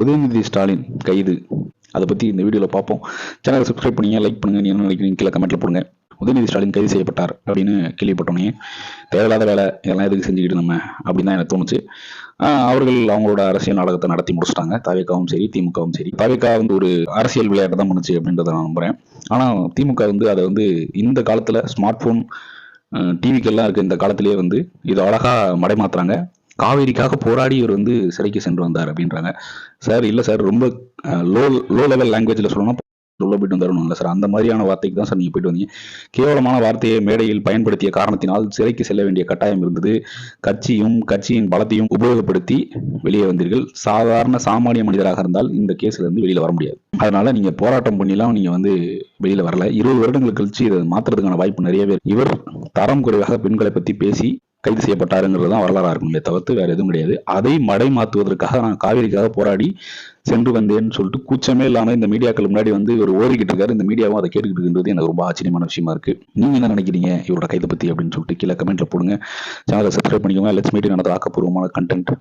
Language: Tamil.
உதயநிதி ஸ்டாலின் கைது, அதை பற்றி இந்த வீடியோவில் பார்ப்போம். சேனலை சப்ஸ்கிரைப் பண்ணுங்க, லைக் பண்ணுங்க, நீ என்ன நினைக்கிறீங்க கீழே கமெண்ட்ல போடுங்க. உதயநிதி ஸ்டாலின் கைது செய்யப்பட்டார் அப்படின்னு கேள்விப்பட்டோன்னே தேவையில்லாத வேலை இதெல்லாம் எதுக்கு செஞ்சுக்கிட்டு நம்ம அப்படின்னு தான் எனக்கு தோணுச்சு. அவர்கள் அவங்களோட அரசியல் நாடகத்தை நடத்தி முடிச்சிட்டாங்க. தவிகவும் சரி திமுகவும் சரி. தவிக ஒரு அரசியல் விளையாட்டு தான் பண்ணுச்சு அப்படின்றத நான் நம்புறேன். ஆனால் திமுக அதை இந்த காலத்தில் ஸ்மார்ட் போன் டிவிக்கெல்லாம் இருக்க இந்த காலத்திலேயே இது அழகா மடைமாத்துறாங்க. காவேரிக்காக போராடி இவர் சிறைக்கு சென்று வந்தார் அப்படின்றாங்க. சார் இல்லை சார், ரொம்ப லோ லெவல் லாங்குவேஜில் சொல்லணும், உள்ள போயிட்டு வந்துடணும் இல்லை சார், அந்த மாதிரியான வார்த்தைக்கு தான் சார் நீங்கள் போயிட்டு வந்தீங்க. கேவலமான வார்த்தையை மேடையில் பயன்படுத்திய காரணத்தினால் சிறைக்கு செல்ல வேண்டிய கட்டாயம் இருந்தது. கட்சியின் பலத்தையும் உபயோகப்படுத்தி வெளியே வந்தீர்கள். சாதாரண சாமானிய மனிதராக இருந்தால் இந்த கேஸ்ல இருந்து வெளியில வர முடியாது. அதனால நீங்க போராட்டம் பண்ணிலாம் நீங்க வெளியில வரல. 20 வருடங்கள் கழிச்சு இதை மாத்துறதுக்கான வாய்ப்பு நிறையவே. இவர் தரம் குறைவாக பெண்களை பத்தி பேசி கைது செய்யப்பட்டாருங்கிறது தான் வரலாறா இருக்குமே தவிர்த்து வேற எதுவும் கிடையாது. அதை மடை மாத்துவதற்காக நான் காவேரிக்காக போராடி சென்று வந்தேன்னு சொல்லிட்டு கூச்சமே இல்லாம இந்த மீடியாக்கள் முன்னாடி இவர் ஓடிக்கிட்டு இருக்காரு. இந்த மீடியாவும் அதை கேட்டுக்கிட்டு இருக்கின்றது எனக்கு ரொம்ப ஆச்சரியமான விஷயமா இருக்கு. நீங்க என்ன நினைக்கிறீங்க இவரோட கைதை பத்தி அப்படின்னு சொல்லிட்டு கீழே கமெண்ட்ல போடுங்க. சேனலை சப்ஸ்கிரைப் பண்ணிக்கோங்க. லெட்ஸ் மீட் இன் another ஆக்கப்பூர்வமான கண்டென்ட்.